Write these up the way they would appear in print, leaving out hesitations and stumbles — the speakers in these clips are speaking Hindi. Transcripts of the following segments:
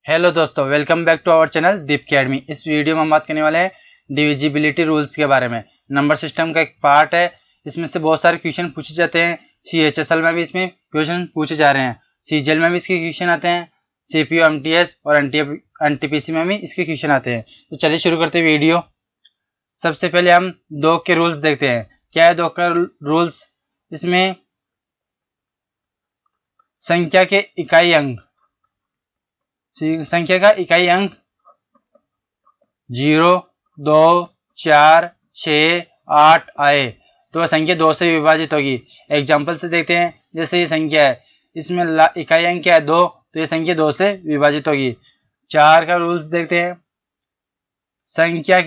हेलो दोस्तों, welcome back to our channel Deep academy. इस वीडियो में हम बात करने वाले हैं डिविजिबिलिटी रूल्स के बारे में। नंबर सिस्टम का एक पार्ट है, इसमें से बहुत सारे क्वेश्चन पूछे जाते हैं। CHSL में भी इसमें क्वेश्चन पूछे जा रहे हैं, CGL में भी इसके क्वेश्चन आते हैं, CPU MTS और NTPC में भी इसके क्वेश्चन आते हैं। तो चलिए शुरू करते हैं वीडियो। सबसे पहले हम दो के रूल्स देखते हैं। क्या है दो का रूल्स? इसमें संख्या के इकाई अंक, संख्या का इकाई अंक 0, 2, 4, 6, 8 आए तो वह संख्या 2 से विभाजित होगी। एग्जाम्पल से देखते हैं। जैसे ये संख्या है, इसमें इकाई अंक क्या है 2, तो ये संख्या 2 से विभाजित होगी। 4 का रूल्स देखते हैं। संख्या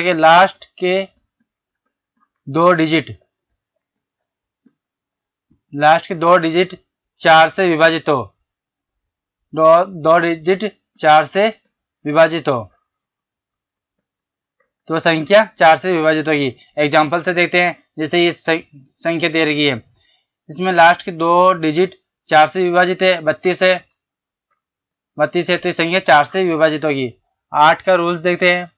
के लास्ट के दो डिजिट 4 से विभाजित हो, दो डिजिट 4 से विभाजित हो तो संख्या 4 से विभाजित होगी। एग्जाम्पल से देखते हैं। जैसे ये संख्या दे रही है, इसमें लास्ट के दो डिजिट 4 से विभाजित है, 32 है, तो ये संख्या 4 से विभाजित होगी। 8 का रूल्स देखते हैं।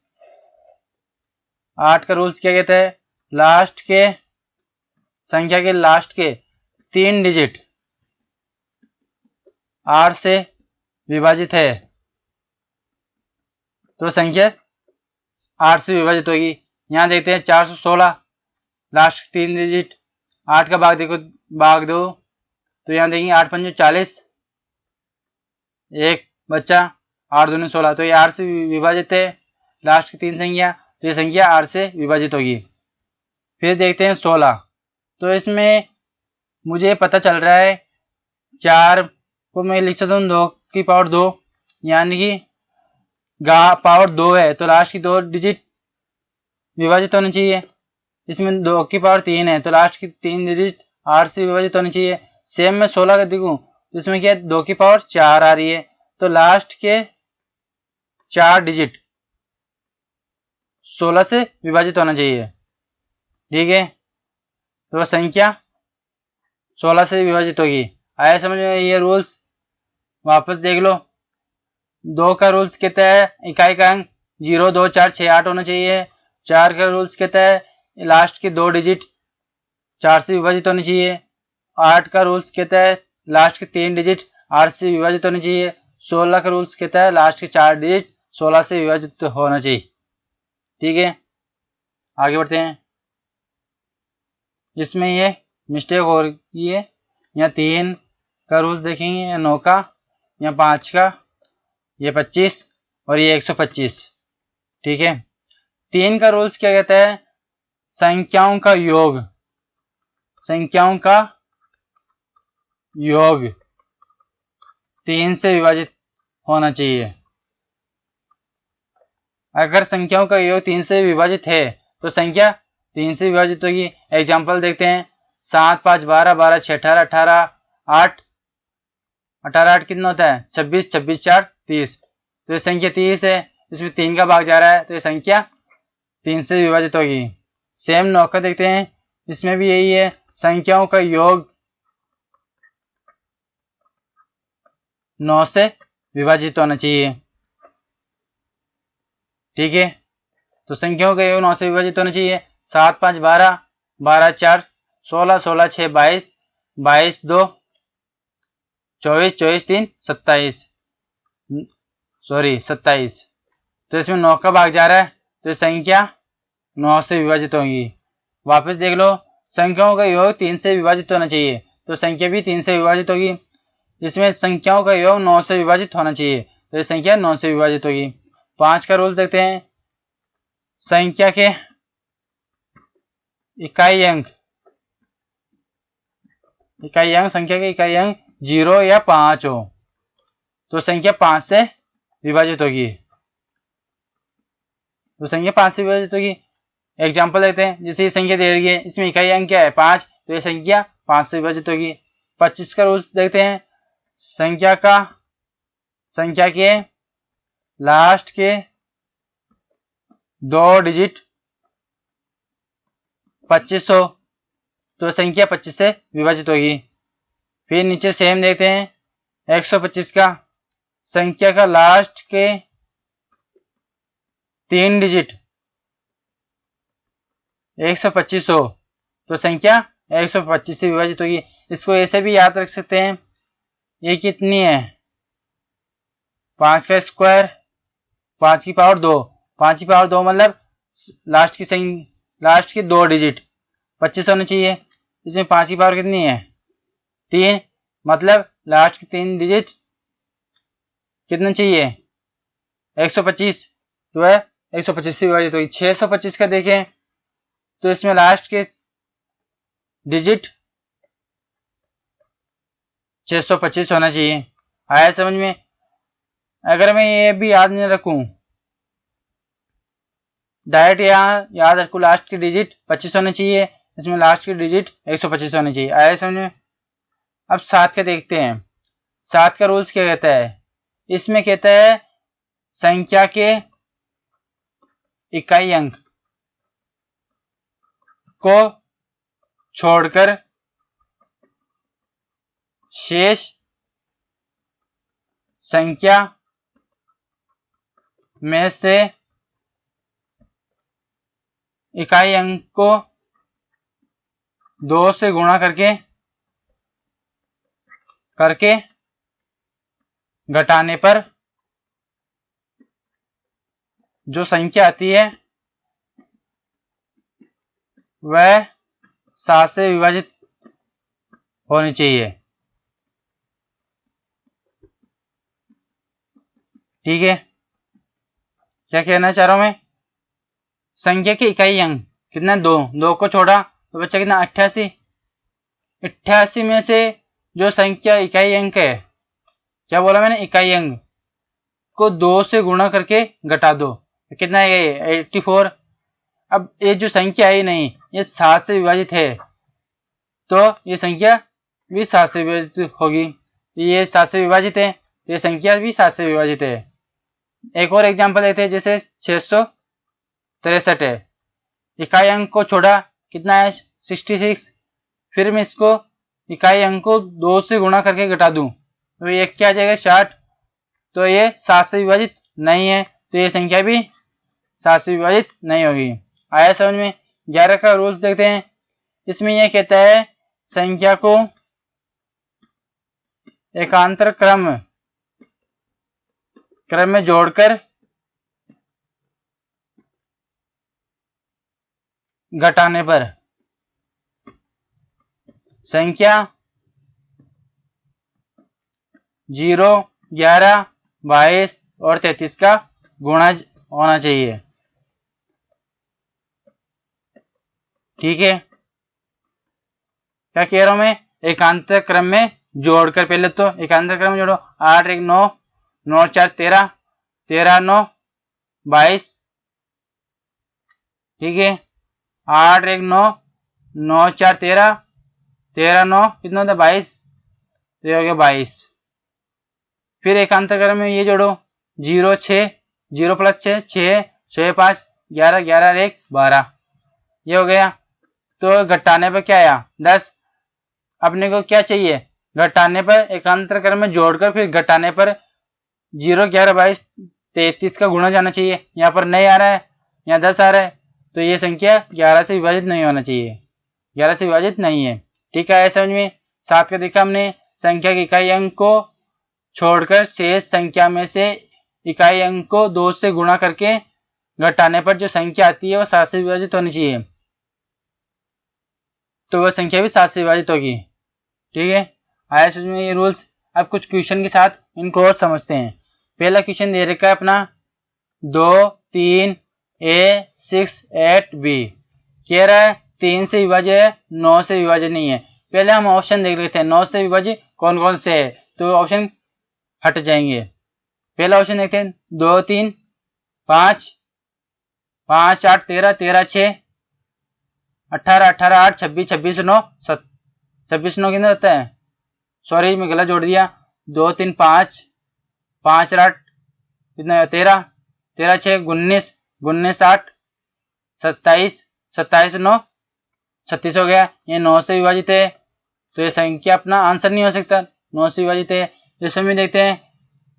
8 का रूल्स क्या कहता है? संख्या के लास्ट के 3 डिजिट 8 से विभाजित है तो संख्या 8 से विभाजित होगी। यहां देखते हैं 416, लास्ट 3 डिजिट 8 का भाग दो तो यहां देखेंगे 8 पंजे 40, एक बच्चा 8 दूनी 16, तो ये 8 से विभाजित है। लास्ट की 3 संख्या, तो ये संख्या 8 से विभाजित होगी। फिर देखते हैं 16, तो इसमें मुझे पता चल रहा है 4 को मैं लिख सकता हूँ 2 की पावर 2, यानी कि पावर 2 है तो लास्ट की 2 डिजिट विभाजित होनी चाहिए। इसमें 2 की पावर 3 है तो लास्ट की 3 डिजिट 8 से विभाजित होनी चाहिए। सेम में 16 का देखूं तो इसमें क्या है 2 की पावर 4 आ रही है तो लास्ट के 4 डिजिट 16 से विभाजित होना चाहिए। ठीक है, तो वह संख्या 16 से विभाजित होगी। आया समझ में ये रूल्स? वापस देख लो। 2 का रूल्स कहता है इकाई का अंक 0, 2, 4, 6, 8 होना चाहिए। 4 का रूल्स कहता है लास्ट के 2 डिजिट 4 से विभाजित होनी चाहिए। 8 का रूल्स कहता है लास्ट के 3 डिजिट 8 से विभाजित होनी चाहिए। 16 का रूल्स कहता है लास्ट के 4 डिजिट 16 से विभाजित होना चाहिए। ठीक है, आगे बढ़ते हैं। इसमें ये मिस्टेक हो रही है। यहाँ 3 का रूल्स देखेंगे, या 9 का, या 5 का, ये 25 और ये 125। ठीक है, 3 का रूल्स क्या कहता है? संख्याओं का योग 3 से विभाजित होना चाहिए। अगर संख्याओं का योग 3 से विभाजित है तो संख्या 3 से विभाजित होगी। एग्जाम्पल देखते हैं। 7, 5, 12, 12, 6, 18, 18, 8, 8 कितना होता है? 26, 26, 4, 30, तो ये संख्या 30 है। इसमें 3 का भाग जा रहा है तो ये संख्या 3 से विभाजित होगी। सेम 9 का देखते हैं। इसमें भी यही है, संख्याओं का योग 9 से विभाजित होना चाहिए। ठीक है, तो संख्याओं का योग 9 से विभाजित होना चाहिए। 7, 5, 12, 12, 4, 16, 16, 6, 22, 22, 2, 24, 24, 3, 27, 27, तो इसमें 9 का भाग जा रहा है तो संख्या 9 से विभाजित होगी। वापस देख लो, संख्याओं का योग 3 से विभाजित होना चाहिए तो संख्या भी 3 से विभाजित होगी। इसमें संख्याओं का योग 9 से विभाजित होना चाहिए तो ये संख्या 9 से विभाजित होगी। 5 का रूल देखते हैं। संख्या के इकाई अंक संख्या के इकाई अंक 0 या 5 हो तो संख्या 5 से विभाजित होगी। एग्जाम्पल देते हैं। जैसे ये संख्या दे रही है, इसमें इकाई अंक क्या है? 5, तो ये संख्या 5 से विभाजित होगी। 25 का रूल्स देखते हैं। संख्या के लास्ट के 2 डिजिट 25 हो तो संख्या 25 से विभाजित होगी। फिर नीचे सेम देखते हैं। 125 का संख्या का लास्ट के 3 डिजिट 125 हो तो संख्या 125 से विभाजित होगी। इसको ऐसे भी याद रख सकते हैं, ये कितनी है 5 का स्क्वायर 5 की पावर 2, 5 की पावर 2 मतलब लास्ट की 2 डिजिट 25 होने चाहिए। इसमें 5 की पावर कितनी है 3, मतलब लास्ट की 3 डिजिट कितना चाहिए 125, तो है 125 से विभाजित होगी। 625 का देखें तो इसमें लास्ट के डिजिट 625 होना चाहिए। आया समझ में? अगर मैं ये भी याद नहीं रखूं, डायरेक्ट यहाँ याद रखूं लास्ट की डिजिट 25 होने चाहिए, इसमें लास्ट की डिजिट 125 होनी चाहिए। आया समझ में? अब 7 का देखते हैं। 7 का रूल्स क्या कहता है? इसमें कहता है संख्या के इकाई अंक को छोड़कर शेष संख्या में से इकाई अंक को 2 से गुणा करके घटाने पर जो संख्या आती है वह 7 से विभाजित होनी चाहिए। ठीक है, क्या कहना चाह रहा हूं मैं? संख्या के इकाई अंक कितना 2 को छोड़ा तो बच्चा कितना 88। 88 में से जो संख्या इकाई अंक है, क्या बोला मैंने, इकाई अंक को 2 से गुणा करके घटा दो तो कितना है 84। अब ये जो संख्या है नहीं, ये 7 से विभाजित है तो ये संख्या भी 7 से विभाजित होगी। ये 7 से विभाजित है तो ये संख्या भी 7 से विभाजित है। एक और एग्जांपल देते हैं, जैसे 663 है, इकाई अंक को छोड़ा कितना है 66, फिर मैं इसको इकाई अंक को 2 से गुणा करके घटा दूं तो ये क्या आ जाएगा 60, तो ये 7 से विभाजित नहीं है तो ये संख्या भी 7 से विभाजित नहीं होगी। आया समझ में? 11 का रूल्स देखते हैं। इसमें यह कहता है संख्या को एकांतर क्रम में जोड़कर घटाने पर संख्या 0, 11, 22 और 33 का गुणा होना चाहिए। ठीक है, क्या कह रहा हूं मैं? एकांतर क्रम में जोड़कर, पहले तो एकांतर क्रम में जोड़ो 8 1 9, 9 4 13, 13 9 22। ठीक है, 8 1 9, 9 4 13, 13 9 कितना होता है 22, तो ये हो गया 22। फिर एकांतर क्रम में ये जोड़ो 0 6, 0 प्लस 6 6, 6 5 11, 11 1 12, ये हो गया। तो घटाने पर क्या आया 10। अपने को क्या चाहिए? घटाने पर एकांतर क्रम में जोड़कर फिर घटाने पर 0 11 22 33 का गुणा जाना चाहिए। यहाँ पर नहीं आ रहा है, यहाँ 10 आ रहा है, तो ये संख्या 11 से विभाजित नहीं होना चाहिए, 11 से विभाजित नहीं है। ठीक है, समझ में? 7 का देखा हमने, संख्या के इकाई अंक को छोड़कर शेष संख्या में से इकाई अंक को 2 से गुणा करके घटाने पर जो संख्या आती है वह 7 से विभाजित होनी चाहिए, तो वह संख्या भी 7 से विभाजित होगी। ठीक है, आया समझ में ये रूल्स? अब कुछ क्वेश्चन के साथ इनको और समझते हैं। पहला क्वेश्चन दे रखा है अपना 2 3 A 6 8 B, कह रहा है 3 से विभाजित है, 9 से विभाजित नहीं है। पहले हम ऑप्शन देख लेते हैं 9 से विभाजित कौन कौन से है, तो ऑप्शन हट जाएंगे। पहला ऑप्शन देखते हैं 2 3 5, 5 8 13, 13 6 18, 18 8 26, 26 9 26 9 कितना होता है, सॉरी मैं गलत जोड़ दिया, 2 3 5, 5 8 कितना 13, 13 6 19, 19 8 27, 27 9 36 हो गया। ये 9 से विभाजित है तो ये संख्या अपना आंसर नहीं हो सकता, 9 से विभाजित है। इसमें भी देखते हैं,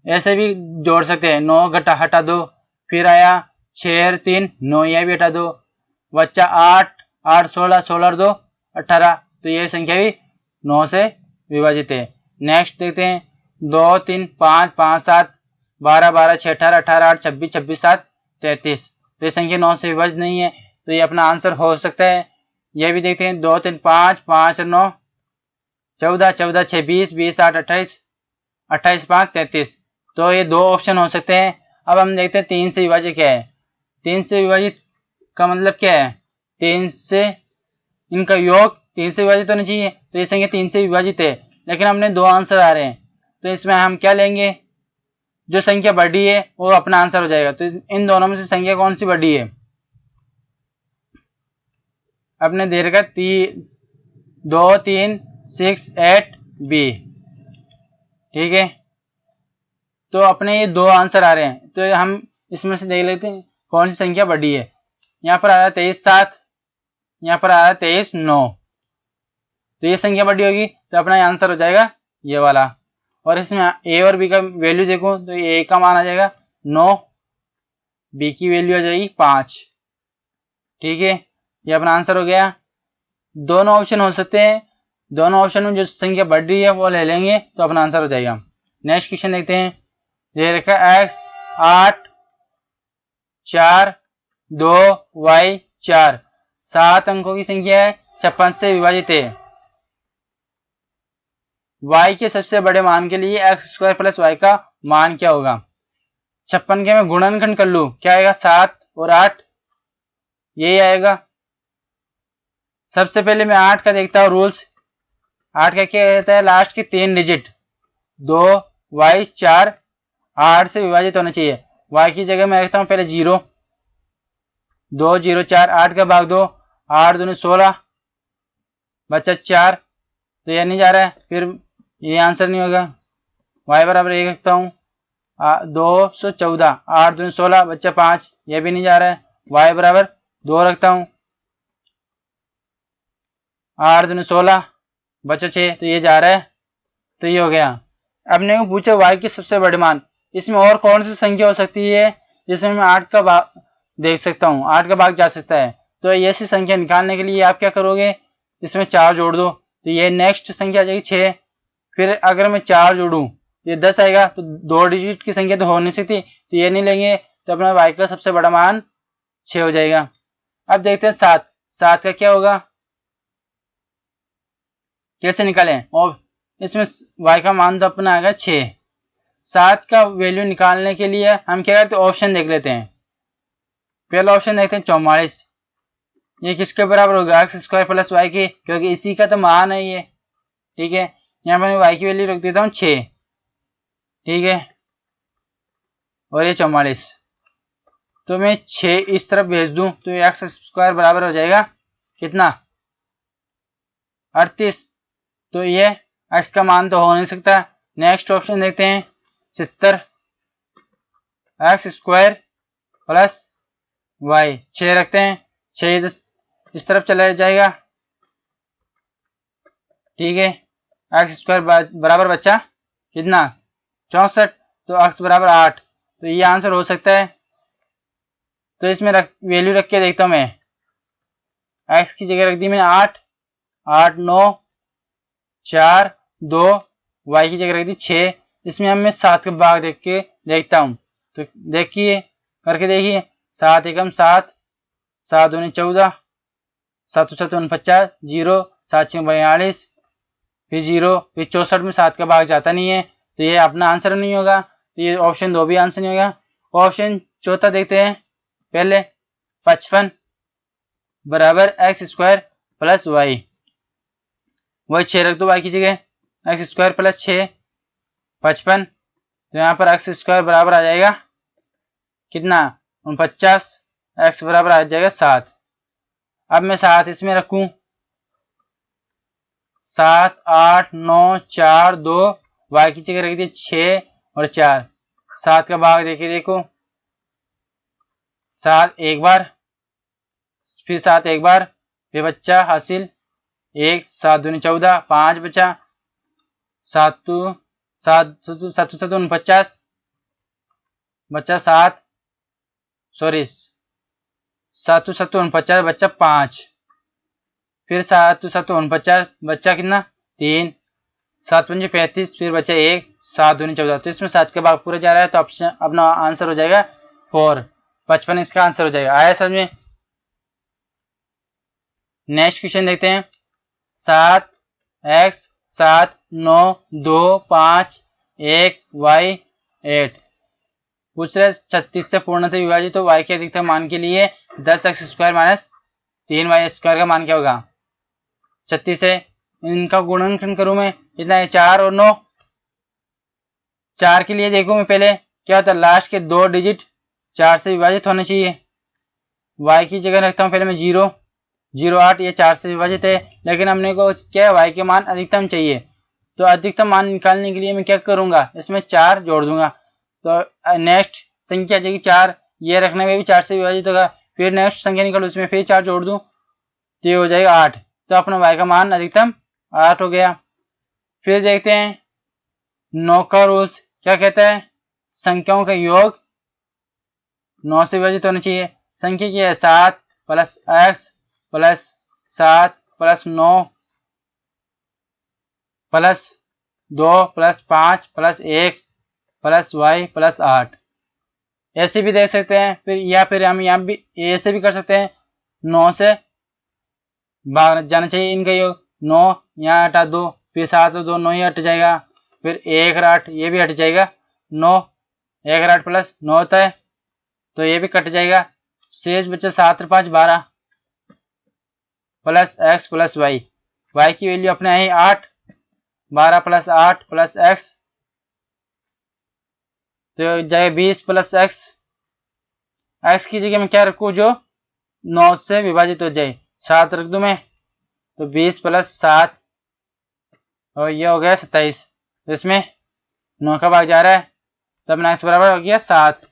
ऐसे भी जोड़ सकते हैं, 9 घटा हटा दो, फिर आया 6 और 3 9, यह भी हटा दो, बच्चा 8 8 16 16 और 2 18, तो ये संख्या भी 9 से विभाजित है। नेक्स्ट देखते हैं 2 3 5 5 7 12 12 6 18 18 8 26 26 7 33, तो ये संख्या 9 से विभाजित नहीं है, तो ये अपना आंसर हो सकता है। यह भी देखते हैं 2 3 5 5 और 9 14 14 6 20 20 8 28 28 5 33, तो ये दो ऑप्शन हो सकते हैं। अब हम देखते हैं 3 से विभाजित क्या है। 3 से विभाजित का मतलब क्या है, 3 से इनका योग 3 से विभाजित होना चाहिए, तो ये संख्या 3 से विभाजित है, लेकिन हमने दो आंसर आ रहे हैं, तो इसमें हम क्या लेंगे, जो संख्या बड़ी है वो अपना आंसर हो जाएगा। तो इन दोनों में से संख्या कौन सी बड़ी है, अपने दे रखा 2 3 6 8 बी, ठीक है। तो अपने ये दो आंसर आ रहे हैं, तो हम इसमें से देख लेते हैं कौन सी संख्या बड़ी है। यहाँ पर आ रहा है 23 7, यहाँ पर आ रहा है 23 9, तो ये संख्या बड़ी होगी, तो अपना आंसर हो जाएगा ये वाला। और इसमें ए और बी का वैल्यू देखो, तो ए का मान आ जाएगा 9, बी की वैल्यू आ जाएगी 5, ठीक है। ये अपना आंसर हो गया। दोनों ऑप्शन हो सकते हैं, दोनों ऑप्शन में जो संख्या बढ़ रही है वो ले लेंगे, तो अपना आंसर हो जाएगा। नेक्स्ट क्वेश्चन देखते हैं, ये रखा x 8 4 2 y 4, 7 अंकों की संख्या है, 56 से विभाजित है। y के सबसे बड़े मान के लिए x स्क्वायर प्लस y का मान क्या होगा। 56 के मैं गुणनखंड कर लूं, क्या आएगा 7 और 8, यही आएगा। सबसे पहले मैं 8 का देखता हूँ रूल्स। 8 का क्या कहता है, लास्ट की 3 डिजिट 2 y 4 8 से विभाजित होना चाहिए। y की जगह मैं रखता हूँ पहले 0, 2 0 4, 8 का भाग 2, 8 दूनी 16, बच्चा 4, तो यह नहीं जा रहा है, फिर ये आंसर नहीं होगा। y बराबर 1 रखता हूँ, 214, 8 दूनी 16, बच्चा 5, यह भी नहीं जा रहा है। y बराबर 2 रखता हूँ, 8 दूनी 16, बच्चा 6, तो ये जा रहा है, तो ये हो गया। अब ने पूछा y की सबसे बड़े मान, इसमें और कौन सी संख्या हो सकती है जिसमें मैं 8 का भाग देख सकता हूँ, 8 का भाग जा सकता है। तो ऐसी संख्या निकालने के लिए आप क्या करोगे, इसमें 4 जोड़ दो, तो ये नेक्स्ट संख्या आ जाएगी 6। फिर अगर मैं 4 जोड़ू ये 10 आएगा, तो 2 डिजिट की संख्या तो हो नहीं सकती, तो ये नहीं लेंगे, तो अपना y का सबसे बड़ा मान 6 हो जाएगा। अब देखते हैं 7, 7 का क्या होगा, कैसे निकालें। और इसमें y का मान तो अपना आएगा 6। 7 का वैल्यू निकालने के लिए हम क्या करते हैं, ऑप्शन देख लेते हैं। पहला ऑप्शन देखते हैं 44, ये किसके बराबर होगा, एक्स स्क्वायर प्लस वाई के, क्योंकि इसी का तो मान है ये, ठीक है। यहाँ पर मैं y की वैल्यू रख देता हूँ 6, ठीक है, और ये 44, तो मैं 6 इस तरफ भेज दूं, तो एक्स स्क्वायर बराबर हो जाएगा कितना 38, तो ये x का मान तो हो नहीं सकता। नेक्स्ट ऑप्शन देखते हैं 70, एक्स स्क्वायर प्लस वाई, 6 रखते हैं, 6 इस तरफ चला जाएगा, ठीक है। एक्स स्क्वायर बराबर बच्चा कितना 64, तो x बराबर 8, तो ये आंसर हो सकता है। तो इसमें वैल्यू रख के देखता हूं मैं, x की जगह रख दी मैंने 8 8 9 4 2, y की जगह रख दी 6। इसमें हम मैं 7 के भाग देख के देखता हूं, तो देखिए करके देखिए, 7 एकम 7, 7 दूनी 14, 7 7 49, 0 7 6 42, फिर 0, फिर 64 में 7 का भाग जाता नहीं है, तो ये अपना आंसर नहीं होगा, तो ये ऑप्शन 2 भी आंसर नहीं होगा। ऑप्शन चौथा देखते हैं, पहले 55 बराबर एक्स स्क्वायर प्लस वाई, वही 6 रख दो y की जगह, एक्स स्क्वायर प्लस 6 55, तो यहाँ पर एक्स स्क्वायर बराबर आ जाएगा कितना 49, एक्स बराबर आ जाएगा 7। अब मैं 7 इसमें रखूं, 7 8 9 4 2, y की जगह रख दिए 6 और 4, 7 का भाग देखिए, देखो 7 एक बार, फिर 7 एक बार, फिर बच्चा हासिल 1, 7 दूनी 14, 5 बचा, 7 7 7 49 बच्चा 7, सॉरी 7 7 49 बच्चा 5, फिर 7 7 49 बच्चा कितना 3, 7 5 35 फिर बच्चा 1, 7 दूनी 14। तो इसमें 7 का भाग पूरा जा रहा है, तो ऑप्शन अपना आंसर हो जाएगा 4, 55 इसका आंसर हो जाएगा। आया समझ में। नेक्स्ट क्वेश्चन देखते हैं। 7 x 7 9 2 5 1 y 8 पूछ रहे 36 से पूर्णतः विभाजित तो y के अधिकतम मान के लिए 10x² माइनस 3y² का मान क्या होगा। 36 से इनका गुणनखंड करूं मैं, इतना है 4 और 9। 4 के लिए देखो मैं पहले क्या होता है, लास्ट के 2 डिजिट 4 से विभाजित होने चाहिए। y की जगह रखता हूं पहले मैं 0 0 8, ये 4 से विभाजित है, लेकिन हमने को क्या y के मान अधिकतम चाहिए। तो अधिकतम मान निकालने के लिए मैं क्या करूंगा, इसमें 4 जोड़ दूंगा। तो नेक्स्ट संख्या जगह 4 ये रखने में भी 4 से विभाजित होगा, फिर नेक्स्ट संख्या निकालो उसमें फिर 4 जोड़ दूं तो ये हो जाएगा 8। तो अपना y का मान अधिकतम 8 हो गया। फिर देखते हैं 9 का रूल्स क्या कहता है, संख्याओं का योग 9 से विभाजित होना चाहिए। संख्या की है 7 plus x plus 7 plus 9 plus 2 plus 5 plus 1 plus y plus 8। ऐसे भी देख सकते हैं, फिर या फिर हम यहाँ भी ऐसे भी कर सकते हैं। 9 से भाग जाना चाहिए इनका योग, 9 यहाँ हटा दो, फिर 7 और 2 9 ही हट जाएगा, फिर 1 और 8 ये भी हट जाएगा, 9 1 और 8 प्लस 9 होता है तो ये भी कट जाएगा। शेष बच्चा 7 और 5 12 plus x plus y, y की वैल्यू अपने आई 8, 12 प्लस 8 प्लस x तो जाएगा 20 प्लस x। x की जगह मैं क्या रखूं जो 9 से विभाजित हो जाए, 7 रख दूं मैं, तो 20 प्लस 7 और ये हो गया 27। इसमें 9 का भाग जा रहा है, तब ना x बराबर हो गया 7,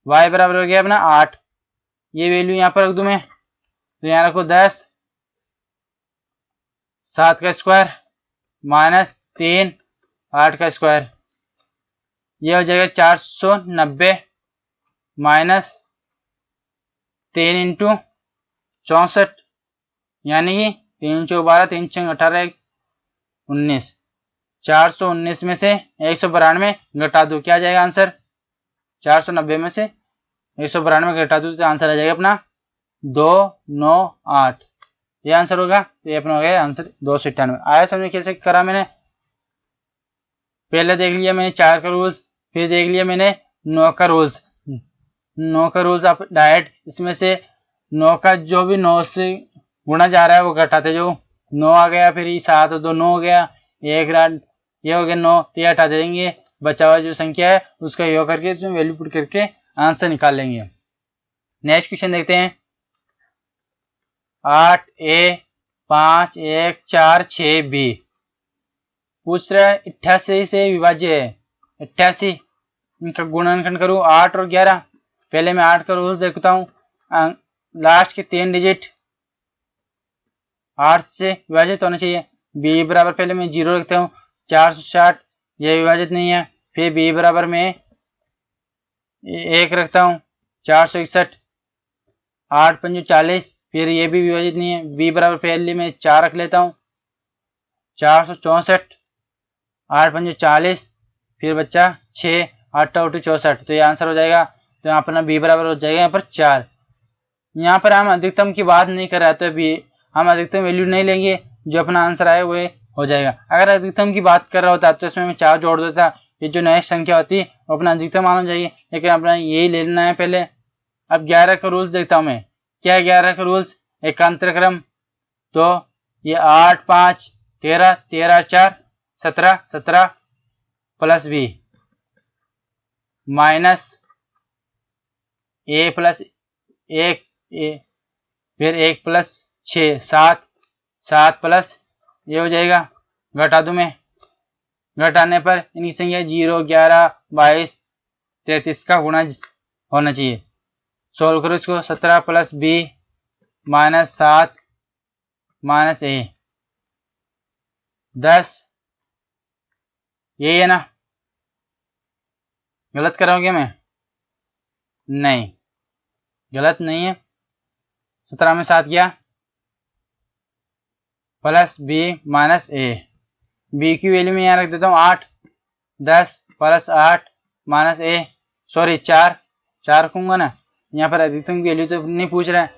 y बराबर हो गया अपना 8। ये वैल्यू यहाँ पर रख दूं मैं, तो यहाँ रखो 10, 7 का स्क्वायर माइनस 3 8 का स्क्वायर, ये हो जाएगा 490 माइनस 3 इंटू 64 यानी कि 3 चौक 12 3 छंग 18 19। 419 में से 192 घटा दो, क्या आ जाएगा आंसर, 490 में से 192 घटा दो तो आंसर आ जाएगा अपना 298। ये आंसर होगा, तो ये अपना हो गया आंसर 298। आया समझे कैसे करा मैंने। पहले देख लिया मैंने 4 का रूल्स, फिर देख लिया मैंने 9 का रूल्स। 9 का रूल्स आप डायरेक्ट इसमें से 9 का जो भी 9 से गुणा जा रहा है वो घटाते, जो 9 आ गया फिर 7 और 2 9 हो गया, 1 रात ये हो गया 9 तो ये हटा देंगे, बचा हुआ जो संख्या है उसका योग करके इसमें वैल्यू पुट करके आंसर निकाल लेंगे। नेक्स्ट क्वेश्चन देखते हैं। 8a 5 1 4 6 b पूछ रहा है 88 से विभाज्य है। 88 इनका गुणनखंड करूं 8 और 11। पहले मैं 8 का रूल्स देखता हूं, लास्ट के 3 डिजिट 8 से विभाजित होना चाहिए। b बराबर पहले मैं 0 रखता हूं, 460 ये विभाजित नहीं है, फिर b बराबर में 1 रखता हूं, 461 8 5 40 फिर ये भी विभाजित नहीं है। b बराबर पहले मैं 4 रख लेता हूं, 464 8 5 40 फिर बच्चा 6 8 8 64 तो ये आंसर हो जाएगा। तो यहाँ पर b बराबर हो जाएगा यहाँ पर 4। यहाँ पर हम अधिकतम की बात नहीं कर रहे तो b हम अधिकतम वैल्यू नहीं लेंगे, जो अपना आंसर आए वो हो जाएगा। अगर अधिकतम की बात कर रहा होता तो इसमें मैं 4 जोड़ देता, ये जो नेक्स्ट संख्या होती वो अपना अधिकतम मान हो जाएगी, लेकिन अपना यही ले लेना है पहले। अब 11 का रूल्स देखता हूं मैं, क्या 11 का रूल्स एकांतर क्रम, तो ये 8 5 13 13 4 17 17 plus b minus a plus 1 फिर 1 प्लस 6 7 7 प्लस ये हो जाएगा, घटा दूं मैं, घटाने पर इनकी संख्या 0 11 22 33 का गुणा होना चाहिए। सोल्व करो इसको, 17 plus b minus 7 minus a 10 यही है ना, गलत कर रहा हूँ क्या मैं? नहीं, गलत नहीं है। 17 में 7 गया प्लस बी माइनस ए। बी की वैल्यू में यहाँ रख देता हूँ 8, 10 प्लस 8 माइनस ए, सॉरी 4 रखूंगा ना, यहाँ पर अधिकतम की वैल्यू तो नहीं पूछ रहा है।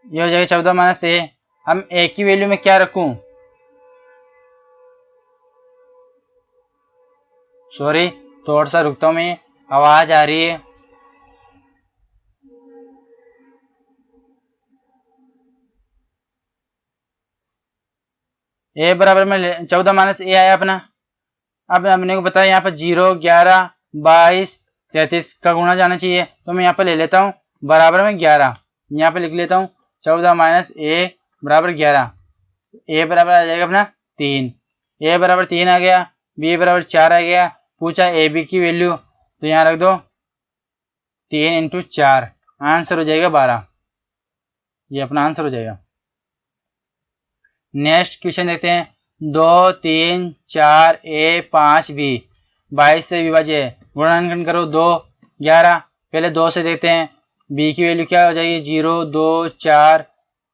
ये हो जाएगा 14 माइनस ए। हम ए की वैल्यू में क्या रखूं? सॉरी, थोड़ा सा रुकता हूं मैं, आवाज आ रही है। ए बराबर में 14 माइनस ए आया अपना। अब हमने को बताया यहाँ पर 0, 11, 22, 33 का गुणा जाना चाहिए, तो मैं यहाँ पर ले लेता हूँ बराबर में 11। यहाँ पे लिख लेता हूँ 14 माइनस ए बराबर 11। ए बराबर आ जाएगा अपना 3। ए बराबर 3 आ गया, बी बराबर 4 आ गया। पूछा ए बी की वैल्यू, तो यहाँ रख दो 3 इंटू 4, आंसर हो जाएगा 12। ये अपना आंसर हो जाएगा। नेक्स्ट क्वेश्चन देखते हैं। 2, 3, 4 ए 5 बी 22 से विभाज्य है, गुणनखंड करो 2, 11। पहले 2 से देखते हैं, बी की वैल्यू क्या हो जाएगी? 0, 2, 4,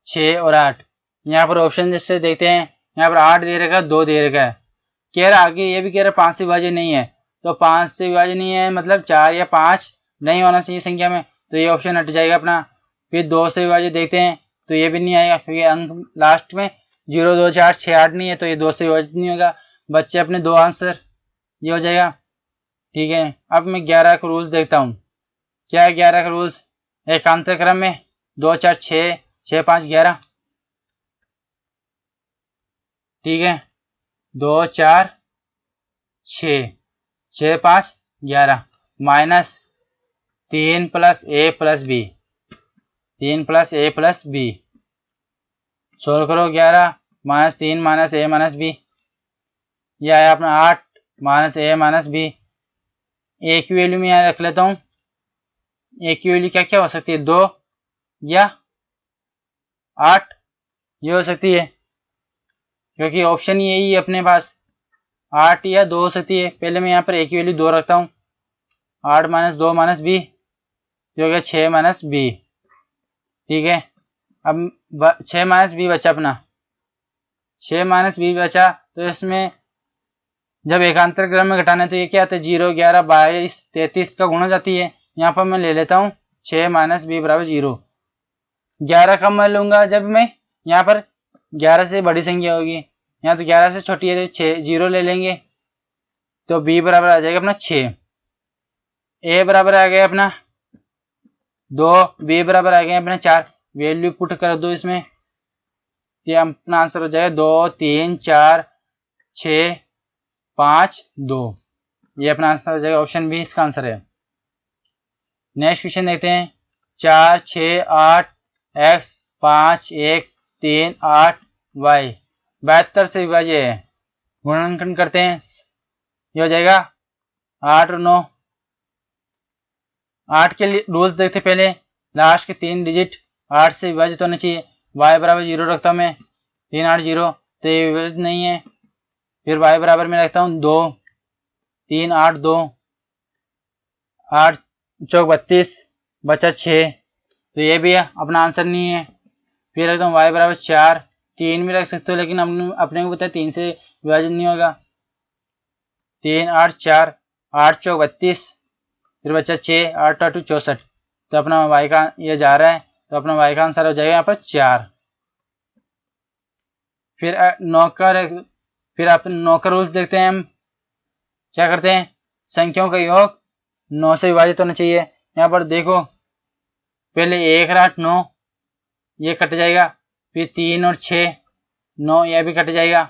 6 और 8। यहाँ पर ऑप्शन जैसे देखते हैं, यहाँ पर 8 दे रखा है, 2 दे रखा है। कह रहा आगे ये भी कह रहा 5 से विभाज्य नहीं है, तो 5 से विभाज्य नहीं है मतलब 4 या 5 नहीं होना चाहिए संख्या में, तो ये ऑप्शन हट जाएगा अपना। फिर 2 से विभाज्य देखते हैं, तो ये भी नहीं आएगा क्योंकि अंक लास्ट में 0, 2, 4, 6, 8 नहीं है, तो ये 2 से विभाजित नहीं होगा। बच्चे अपने 2 आंसर, ये हो जाएगा। ठीक है, अब मैं 11 का रूल्स देखता हूँ। क्या है 11 का रूल्स? एकांतर क्रम में 2, 4, 6, 6, 5, 11। ठीक है, 2, 4, 6, 6, 5, 11 माइनस 3 प्लस ए प्लस बी, 3 प्लस ए प्लस बी। सोल्व करो 11 माइनस 3 माइनस ए माइनस बी, यह आया अपना 8 माइनस ए माइनस बी। ए की वैल्यू में यहाँ रख लेता हूँ। ए की वैल्यू क्या क्या हो सकती है? 2 या 8 ये हो सकती है, क्योंकि ऑप्शन यही है अपने पास, 8 या 2 हो सकती है। पहले मैं यहाँ पर ए की वैल्यू 2 रखता हूँ। 8 माइनस 2 माइनस बी, जो हो गया 6 माइनस बी। ठीक है, अब 6 माइनस बी बचा अपना, 6 माइनस बी बचा, तो इसमें जब एकांतर क्रम में घटाना है तो ये क्या आता है? 0, 11, 22, 33 का गुणा जाती है। यहाँ पर मैं ले लेता हूँ 6 माइनस बी बराबर 0। 11 का मैं लूंगा जब मैं यहाँ पर 11 से बड़ी संख्या होगी, यहाँ तो 11 से छोटी है तो 6 0 ले लेंगे, तो बी बराबर आ जाएगा अपना 6। ए बराबर आ गया अपना 2, बी बराबर आ गया अपना 4। वैल्यू पुट कर दो इसमें, ये अपना आंसर हो जाएगा 2, 3, 4, 6, 5, 2। ये अपना आंसर हो जाएगा, ऑप्शन बी इसका आंसर है। नेक्स्ट क्वेश्चन देखते हैं। 4, 6, 8 x 5, 1, 3, 8 y 72 से विभाज्य है, गुणनखंड करते हैं। ये हो जाएगा 8 और 9। 8 के लिए रूल्स देखते पहले, लास्ट के 3 डिजिट 8 से विभाजित होने चाहिए। y बराबर 0 रखता हूँ मैं, 3, 8, 0, तो ये विभाजित नहीं है। फिर y बराबर में रखता हूँ 2, 3, 8, 2, 8 चौक 32 बचा 6, तो ये भी है अपना आंसर नहीं है। फिर रखता हूँ y बराबर 4, 3 भी रख सकते हो, लेकिन अपने को पता है 3 से विभाजित नहीं होगा। 3, 8, 4, 8 चौक 32, फिर बचा 6, 8, 8, 64, तो अपना y का ये जा रहा है, तो अपना y का आंसर हो जाएगा यहाँ पर 4। फिर 9 का रूल्स देखते हैं। हम क्या करते हैं? संख्याओं का योग 9 से विभाजित होना चाहिए। यहाँ पर देखो, पहले 1, 8, 9 ये कट जाएगा, फिर 3 और 6, 9 यह भी कट जाएगा।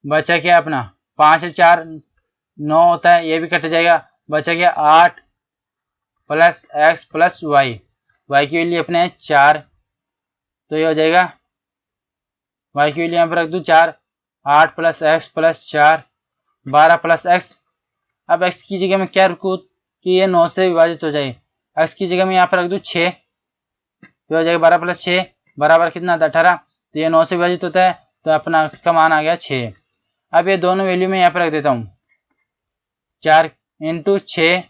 बचा क्या अपना 5 और 4, 9 होता है, ये भी कट जाएगा। बचा क्या 8 plus x plus y, y की वैल्यू अपने 4, तो ये हो जाएगा y की वैल्यू यहाँ पर रख दूं 4, 8 plus x plus 4, 12 plus x। अब x की जगह में क्या रखूँ कि ये 9 से विभाजित हो जाए? x की जगह में यहाँ पर रख दूं 6, तो हो जाएगा 12 प्लस 6 बराबर कितना था 18, तो ये 9 से विभाजित होता है, तो अपना इसका मान आ गया 6। अब ये दोनों वैल्यू में यहाँ पर रख देता हूँ। 4 इंटू 6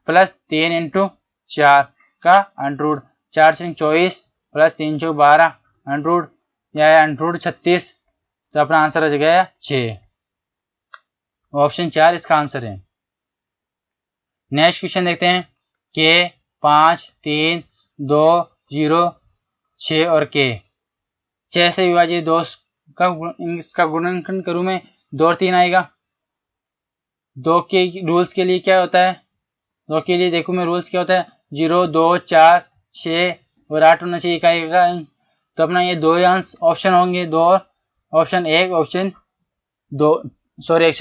प्लस 3 इंटू 4 का अंडरूट, 4 से 24 प्लस 3 चौक 12 अंडरूट, या अंडरूट 36। तो अपना आंसर हो गया 6। ऑप्शन 4 इसका आंसर है। नेक्स्ट क्वेश्चन देखते हैं। के 5 3 2 0 6 और के 6 से विभाजित 2 का इसका गुणनखंड करूं मैं, 2 और 3 आएगा। 2 के रूल्स के लिए क्या होता है, 2 के लिए देखो मैं रूल्स क्या होता है, 0 2 4 6 और 8 होना चाहिए इकाई का। तो अपना ये 2 ऑप्शन होंगे, 2 ऑप्शन 1 ऑप्शन 2 सॉरी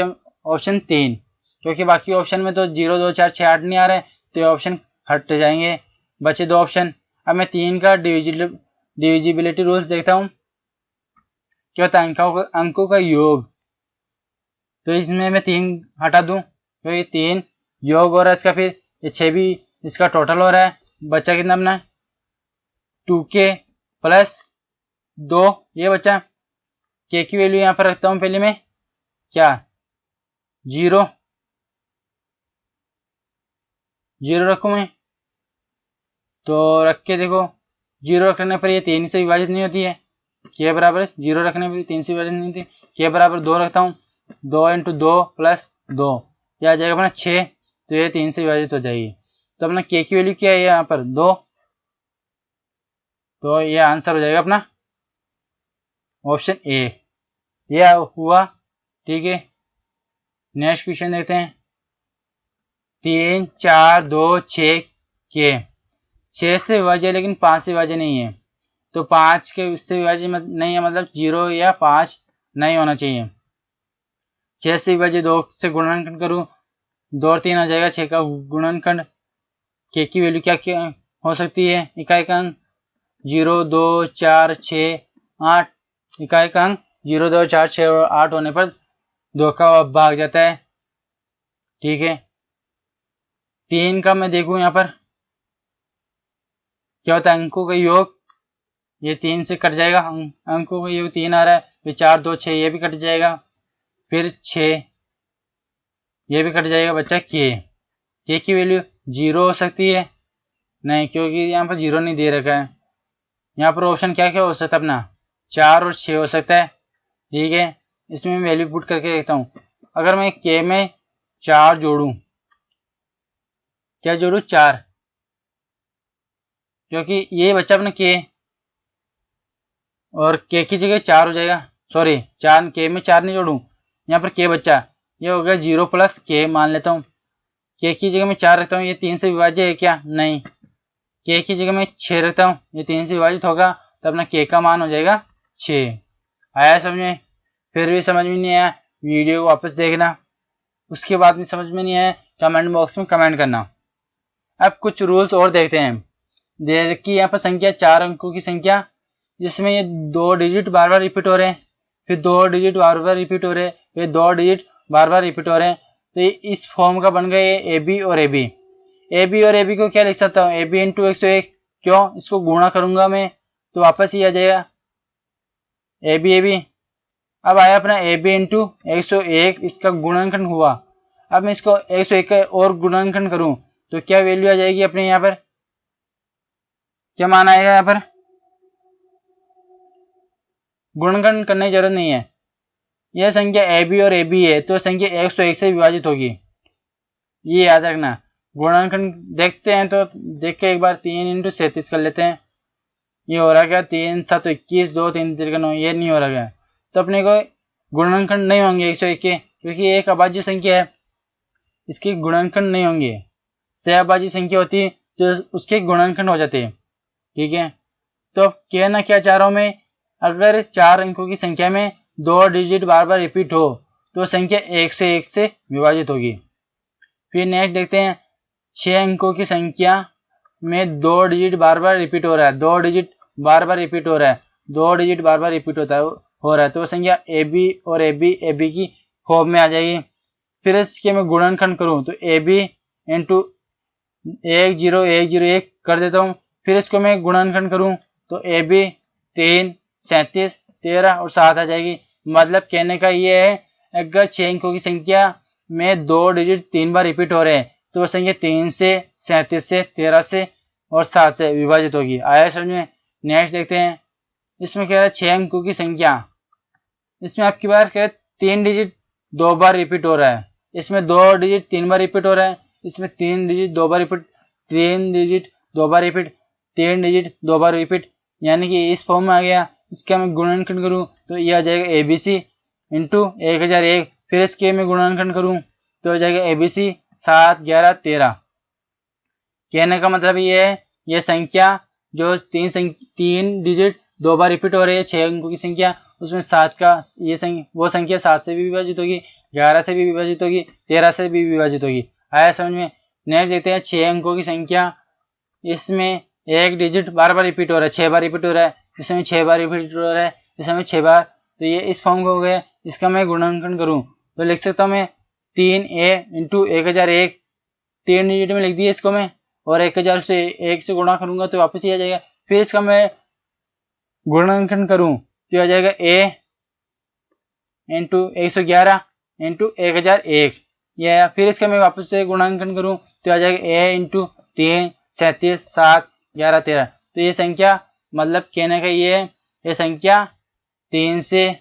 ऑप्शन 3, क्योंकि बाकी ऑप्शन में तो 0 2 4 6 8 नहीं आ रहे, तो ऑप्शन हट जाएंगे, बचे 2 ऑप्शन। अब मैं 3 का डिविजिबिलिटी रूल्स देखता हूँ। क्या होता है, अंकों का योग। तो इसमें मैं 3 हटा दूं, तो ये 3 योग हो रहा है इसका, फिर ये 6 भी इसका टोटल हो रहा है। बचा कितना अपना 2k प्लस 2, ये बचा। के की वैल्यू यहाँ पर रखता हूँ पहले मैं, क्या 0 रखूँ मैं। तो रख के देखो, 0 रखने पर ये 3 से विभाजित नहीं होती है। के बराबर 0 रखने पर 3 से विभाजित नहीं होती। के बराबर 2 रखता हूँ, 2 इंटू 2 प्लस 2, यह आ जाएगा अपना 6। तो ये 3 से विभाजित हो जाएगी। तो अपना के की वैल्यू क्या है यहाँ पर 2। तो ये आंसर हो जाएगा अपना ऑप्शन ए। यह हुआ, ठीक है। नेक्स्ट क्वेश्चन देखते हैं। 3 4 2 6 के 6 से विभाज्य लेकिन 5 से विभाज्य नहीं है। तो 5 के उससे विभाज्य नहीं है, मतलब 0 या 5 नहीं होना चाहिए। 6 से विभाज्य 2 से गुणनखंड करूं, 2 और 3 आ जाएगा 6 का गुणनखंड। के की वैल्यू क्या हो सकती है, इकाई का अंक 0 2 4 6 8, इकाई का अंक 0 2 4 6 और 8 होने पर 2 का भाग जाता है, ठीक है। 3 का मैं देखूं यहाँ पर क्या होता है, अंकों का योग, ये 3 से कट जाएगा, अंकों का योग 3 आ रहा है, फिर 4 2 6 ये भी कट जाएगा, फिर 6 ये भी कट जाएगा, बच्चा के की वैल्यू 0 हो सकती है नहीं, क्योंकि यहाँ पर 0 नहीं दे रखा है। यहाँ पर ऑप्शन क्या क्या हो सकता है अपना, 4 और 6 हो सकता है, ठीक है। इसमें मैं वैल्यू पुट करके देखता हूँ। अगर मैं के में 4 जोड़ूं, क्या जोड़ूं 4, क्योंकि ये बच्चा अपना के, और के की जगह 4 हो जाएगा, सॉरी 4 के में 4 नहीं जोड़ूं, यहाँ पर के बच्चा, ये हो गया 0 प्लस के मान लेता हूँ। के की जगह में 4 रखता हूँ, ये 3 से विभाज्य है क्या, नहीं। के की जगह में 6 रखता हूँ, ये 3 से विभाजित होगा, तो अपना के का मान हो जाएगा 6। आया समझ में? फिर भी समझ में नहीं आया, वीडियो को वापस देखना। उसके बाद में समझ में नहीं आया, कमेंट बॉक्स में कमेंट करना। अब कुछ रूल्स और देखते हैं। दे रखी यहाँ पर संख्या 4 अंकों की संख्या, जिसमें ये 2 डिजिट बार बार रिपीट हो रहे हैं, फिर 2 डिजिट बार बार रिपीट हो रहे हैं, फिर 2 डिजिट बार बार रिपीट हो रहे हैं। तो ये इस फॉर्म का बन गया ए बी और ए बी। ए बी और ए बी को क्या लिख सकता हूँ, ए बी इंटू 101। क्यों, इसको गुणा करूंगा मैं तो वापस ही आ जाएगा ए बी। अब आया अपना ए बी इंटू 101, इसका गुणनखंड हुआ। अब मैं इसको 101 का और गुणनखंड करूं तो क्या वैल्यू आ जाएगी अपने यहाँ पर, क्या मान आएगा यहाँ पर, गुणनखंड करने की जरूरत नहीं है। यह संख्या ए बी और ए बी है, तो संख्या 101 से विभाजित होगी, ये याद रखना। गुणनखंड देखते हैं, तो देख के एक बार 3 इंटू 37 कर लेते हैं। ये हो रहा क्या, 3 7 21 2 3 3 9, ये नहीं हो रहा क्या, तो अपने को गुणनखंड नहीं होंगे 101 के, क्योंकि ये एक अभाज्य संख्या है, इसके गुणनखंड नहीं होंगे। सहअभाज्य संख्या होती है तो उसके गुणनखंड हो जाते हैं, ठीक है। तो कहना क्या चाह रहा हूं मैं, अगर 4 अंकों की संख्या में 2 डिजिट बार बार रिपीट हो तो संख्या 101 से विभाजित होगी। फिर नेक्स्ट देखते हैं, 6 अंकों की संख्या में 2 डिजिट बार बार रिपीट हो रहा है, 2 डिजिट बार बार रिपीट हो रहा है, 2 डिजिट बार बार रिपीट हो रहा है, तो संख्या ए बी और ए बी की फॉर्म में आ जाएगी। फिर इसके मैं गुणनखंड करूं तो ए बी इंटू 1 0 1 0 1 कर देता हूं। फिर इसको मैं गुणनखंड करूं तो ए बी 3 37 13 और 7 आ जाएगी। मतलब कहने का ये है, अगर 6 अंकों की संख्या में 2 डिजिट 3 बार रिपीट हो रहे हैं तो वो संख्या 3 से, 37 से, 13 से और 7 से विभाजित होगी। आया समझ में? नेक्स्ट देखते हैं। इसमें कह रहा है 6 अंकों की संख्या, इसमें आपकी बार कह रहा है 3 डिजिट 2 बार रिपीट हो रहा है, इसमें 2 डिजिट 3 बार रिपीट हो रहा है, इसमें 3 डिजिट 2 बार रिपीट, 3 डिजिट 2 बार रिपीट, 3 डिजिट 2 बार रिपीट, यानी कि इस फॉर्म में आ गया। इसका मैं गुणनखंड करूं तो ये आ जाएगा ABC इंटू 1001। फिर इसके मैं गुणनखंड करूं तो आ जाएगा ABC 7, 11, 13। कहने का मतलब ये है, ये संख्या जो 3 डिजिट 2 बार रिपीट हो रही है 6 अंकों की संख्या, उसमें 7 का वो संख्या 7 से भी विभाजित होगी, 11 से भी विभाजित होगी, 13 से भी विभाजित होगी। आया समझ में? नेक्स्ट देखते हैं 6 अंकों की संख्या, इसमें 1 डिजिट बार बार रिपीट हो रहा है, 6 बार रिपीट हो रहा है, इसमें 6 बार रिपीट हो रहा है, इसमें 6 बार, तो ये इस फॉर्म का हो गया। इसका मैं गुणनखंड करूं तो लिख सकता हूं मैं 3A इंटू 1001, 3 डिजिट में लिख दिया इसको मैं, और 1000 से 1 से गुणा करूंगा तो वापस ही आ जाएगा। फिर इसका मैं गुणनखंड करूं तो आ जाएगा A इंटू 111 इंटू 1001, या फिर इसका मैं वापस से गुणनखंड करूं तो आ जाएगा A इंटू 3, 37, 7, 11, 13। तो ये संख्या मतलब कहने का ये है, ये संख्या 3 से,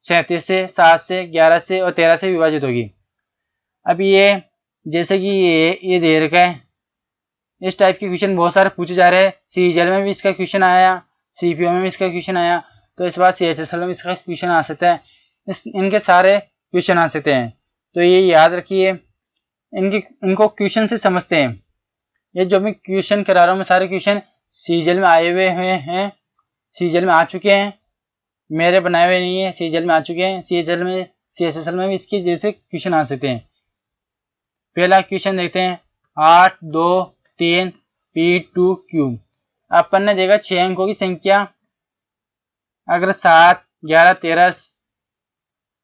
37 से, 7 से, 11 से और 13 से विभाजित होगी। अब ये जैसे कि ये दे रखा है, इस टाइप के क्वेश्चन बहुत सारे पूछे जा रहे हैं। CGL में भी इसका क्वेश्चन आया, CPO में भी इसका क्वेश्चन आया, तो इस बार CHSL में इसका क्वेश्चन आ सकता है। इनके सारे क्वेश्चन आ सकते हैं, तो ये याद रखिए। इनको क्वेश्चन से समझते हैं। ये जो मैं क्वेश्चन करा रहा हूँ, मैं सारे क्वेश्चन CGL में आए हुए हैं, CGL में आ चुके हैं, मेरे बनाए हुए नहीं है, CGL में आ चुके हैं। CHSL में भी इसके जैसे क्वेश्चन आ सकते हैं। पहला क्वेश्चन देखते हैं, 8, 2, 3 P2 Q। अपन ने देखा 6 अंकों की संख्या अगर 7, 11, 13,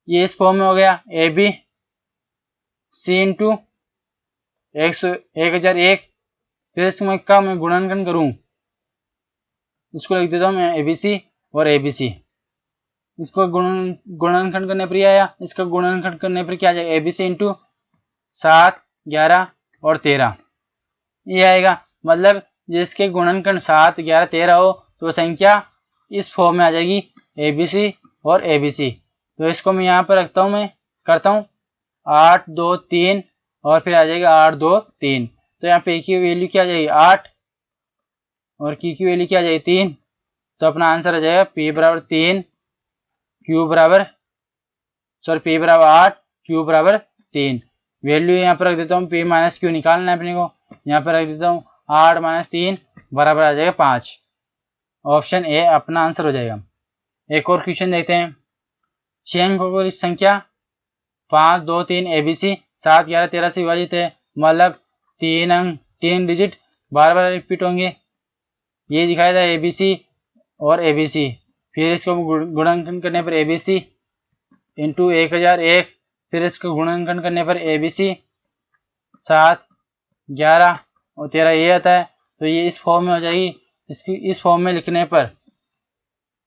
ये इस फॉर्म में हो गया AB C इंटू 1001। फिर इसका मैं गुणनखंड करूं, इसको लिख देता हूं मैं ABC और ABC। इसको गुणनखंड करने पर आया, इसका गुणनखंड करने पर क्या आ जाएगा, ABC इंटू 7, 11 और 13 ये आएगा। मतलब जिसके गुणनखंड 7, 11, 13 हो तो संख्या इस फॉर्म में आ जाएगी ABC और ABC। तो इसको मैं यहाँ पर रखता हूँ, मैं करता हूँ 8, 2, 3 और फिर आ जाएगा 8, 2, 3। तो यहाँ पे की वैल्यू क्या आ जाएगी 8 और की वैल्यू क्या आ जाएगी 3। तो अपना आंसर आ जाएगा P बराबर 3, Q बराबर P बराबर 8, Q बराबर 3। वैल्यू यहाँ पर रख देता हूँ, P माइनस Q निकालना है अपने को, यहाँ पर रख देता हूँ 8 माइनस 3 बराबर आ जाएगा 5। ऑप्शन ए अपना आंसर हो जाएगा। एक और क्वेश्चन देखते हैं, 6 अंकों की संख्या 5, 2, 3 ABC 7, 11, 13 से विभाजित है, मतलब 3 डिजिट बार बार रिपीट होंगे। ये दिखाया था ABC और ABC। फिर इसको गुणनखंड करने पर ABC इंटू 1001, फिर इसको गुणनखंड करने पर ABC 7, 11 और 13 ये आता है। तो ये इस फॉर्म में हो जाएगी। इसकी इस फॉर्म में लिखने पर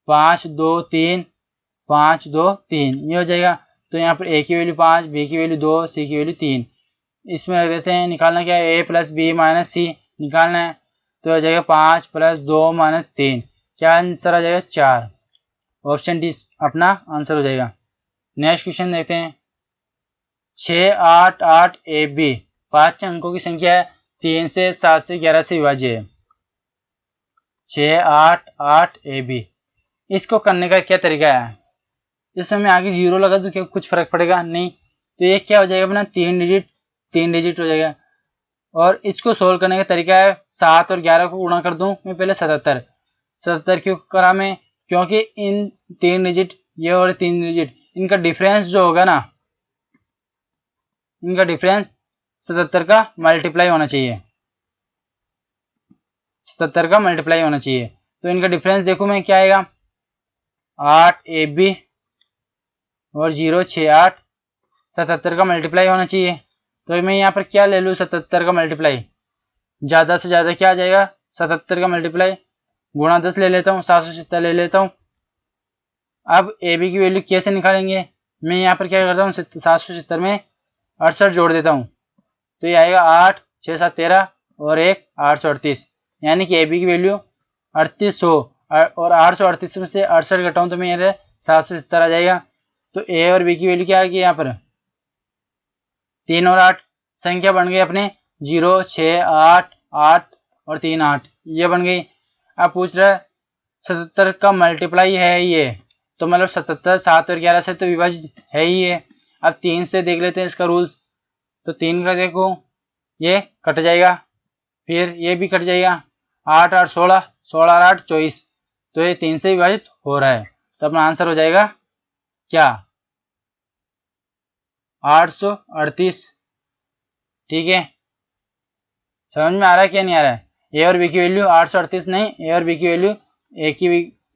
5, 2, 3 5, 2, 3 ये हो जाएगा। तो यहाँ पर A की वैल्यू 5, B की वैल्यू 2, C की वैल्यू 3 इसमें रख देते हैं। निकालना क्या है, A plus B minus C निकालना है। तो हो जाएगा 5 प्लस 2 माइनस 3, क्या आंसर आ जाएगा 4। ऑप्शन डी अपना आंसर हो जाएगा। नेक्स्ट क्वेश्चन देखते हैं, 6, 8, 8 AB 5 अंकों की संख्या है, 3 से 7 से 11 से विभाज्य है। 6, 8, 8 AB इसको करने का क्या तरीका है, इसमें मैं आगे 0 लगा दूं क्या कुछ फर्क पड़ेगा नहीं। तो ये क्या हो जाएगा अपना 3 डिजिट हो जाएगा। और इसको सोल्व करने का तरीका है 7 और 11 को गुणा कर दूं मैं पहले 77 क्यों करा मैं, क्योंकि इन 3 डिजिट ये और 3 डिजिट इनका डिफरेंस जो होगा ना, इनका डिफरेंस 77 का मल्टीप्लाई होना चाहिए, 77 का मल्टीप्लाई होना चाहिए। तो इनका डिफरेंस देखो मैं क्या आएगा, 8 AB और 0, 6, 8 77 का मल्टीप्लाई होना चाहिए। तो मैं यहाँ पर क्या ले लूँ 77 का मल्टीप्लाई, ज्यादा से ज्यादा क्या आ जाएगा 77 का मल्टीप्लाई गुणा 10 ले लेता हूँ, 770 ले लेता हूँ। अब AB की वैल्यू कैसे निकालेंगे, मैं यहाँ पर क्या करता हूँ 770 में 68 जोड़ देता हूँ, तो ये आएगा 8 6 7 13 और 1 838, यानी कि ए बी की वैल्यू 3800 और 838 में से 68 घटाऊँ तो मेरे 770 आ जाएगा। तो ए और बी की वैल्यू क्या आएगी यहाँ पर 3 और 8, संख्या बन गई अपने 0 6 8 8 और 3 8, ये बन गई। अब पूछ रहा है 77 का मल्टीप्लाई है ये, तो मतलब 77 7 और 11 से तो विभाजित है ही है। अब 3 से देख लेते हैं इसका रूल्स, तो 3 का देखो ये कट जाएगा, फिर ये भी कट जाएगा, 8 8 16 16 और 8 24, तो ये 3 से विभाजित हो रहा है। तो अपना आंसर हो जाएगा क्या 838। ठीक है, समझ में आ रहा है क्या नहीं आ रहा है? ए और बी की वैल्यू 838 नहीं, ए और बी की वैल्यू, ए की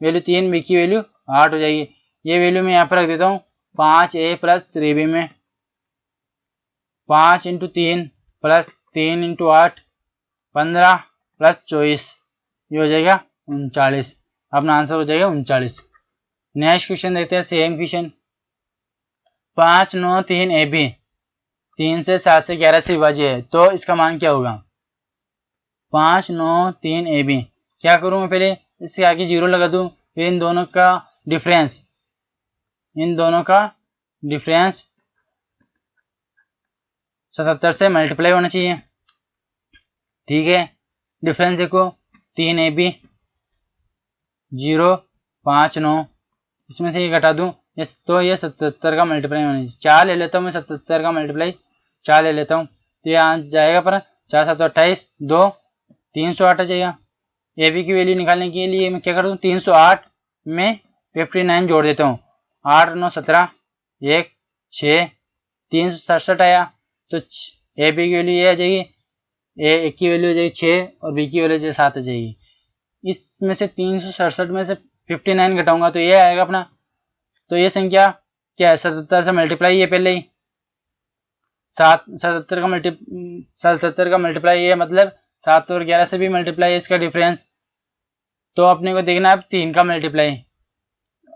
वैल्यू 3, बी की वैल्यू 8 हो जाएगी। ये वैल्यू मैं यहाँ पर रख देता हूँ 5a प्लस 3b में, 5 इंटू 3 प्लस 3 इंटू 8 15 प्लस 24, ये हो जाएगा 39। अपना आंसर हो जाएगा 39। नेक्स्ट क्वेश्चन देखते हैं, सेम क्वेश्चन 5 9 3 ए बी 3 से 7 से 11 से विभाज्य है, तो इसका मान क्या होगा? 5 9 3 ए बी, क्या करूं मैं पहले इसके आगे 0 लगा दूं, फिर इन दोनों का डिफरेंस 77 से मल्टीप्लाई होना चाहिए। ठीक है, डिफरेंस देखो 3 ए बी 0 5 9, इसमें से ये घटा दूं तो ये 77 का मल्टीप्लाई होना चाहिए। 4 ले लेता हूँ मैं, 77 का मल्टीप्लाई 4 ले लेता हूँ, तो यहाँ जाएगा पर 4 7 28 2 308 आ जाएगा। ए बी की वैल्यू निकालने के लिए मैं क्या कर दूँ, 308 में 59 जोड़ देता हूँ, 8 9 17 1 6 367 आया, तो ए बी की वैल्यू ये आ जाएगी, ए की वैल्यू आ जाएगी 6 और बी की वैल्यू 7 आ जाएगी। इसमें से 367 में से 59 घटाऊंगा तो ये आएगा अपना, तो ये संख्या क्या है 77 से मल्टीप्लाई, ये पहले ही 77 का मल्टीप्लाई ये मतलब 7 और 11 से भी मल्टीप्लाई है इसका डिफरेंस, तो अपने को देखना है 3 का मल्टीप्लाई।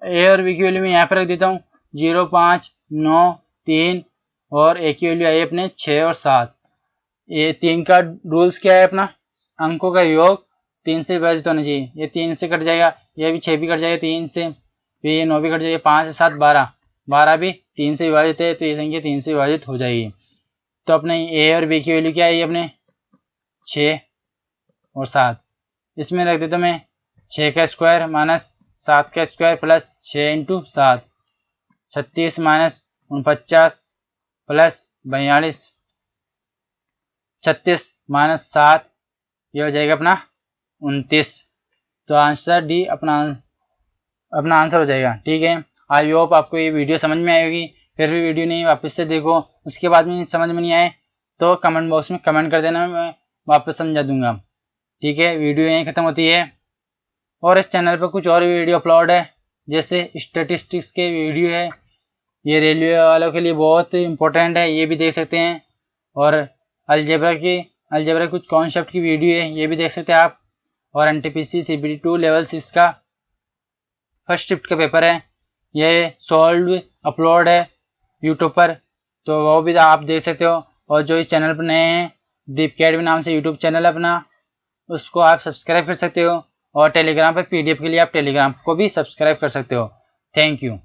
ए और बी की वैल्यू मैं यहाँ पर रख देता हूँ 0 5 9 3 और ए की वैल्यू आई अपने 6 और 7। ये 3 का रूल्स क्या है अपना, अंकों का योग 3 से विभाजित होना चाहिए। ये 3 से कट जाएगा, ये भी 6 भी कट जाएगा 3 से, फिर ये 9 भी कट जाएगा, 5 से 7 12, 12 भी 3 से विभाजित है, तो ये संख्या 3 से विभाजित हो जाएगी। तो अपने ए और बी की वैल्यू क्या है अपने 6 और 7, इसमें रख देता मैं 6 का स्क्वायर माइनस 7 का square plus 6 into 7, 36 minus 49 plus 42, 36 minus 7, ये हो जाएगा अपना 29। तो आंसर डी अपना आंसर हो जाएगा। ठीक है, आई होप आपको ये वीडियो समझ में आई होगी। फिर भी वीडियो नहीं वापस से देखो, उसके बाद में समझ में नहीं आए तो कमेंट बॉक्स में कमेंट कर देना, मैं वापस समझा दूंगा। ठीक है, वीडियो यहीं ख़त्म होती है। और इस चैनल पर कुछ और वीडियो अपलोड है, जैसे स्टैटिस्टिक्स के वीडियो है, ये रेलवे वालों के लिए बहुत इंपॉर्टेंट है, ये भी देख सकते हैं। और अलजेब्रा कुछ कॉन्सेप्ट की वीडियो है, ये भी देख सकते हैं आप। और एनटीपीसी CBT 2 लेवल 6 का फर्स्ट शिफ्ट का पेपर है, ये सॉल्व अपलोड है यूट्यूब पर, तो वो भी आप देख सकते हो। और जो इस चैनल पर नए हैं, दीप अकेडमी नाम से यूट्यूब चैनल अपना, उसको आप सब्सक्राइब कर सकते हो। और टेलीग्राम पर PDF के लिए आप टेलीग्राम को भी सब्सक्राइब कर सकते हो। Thank you.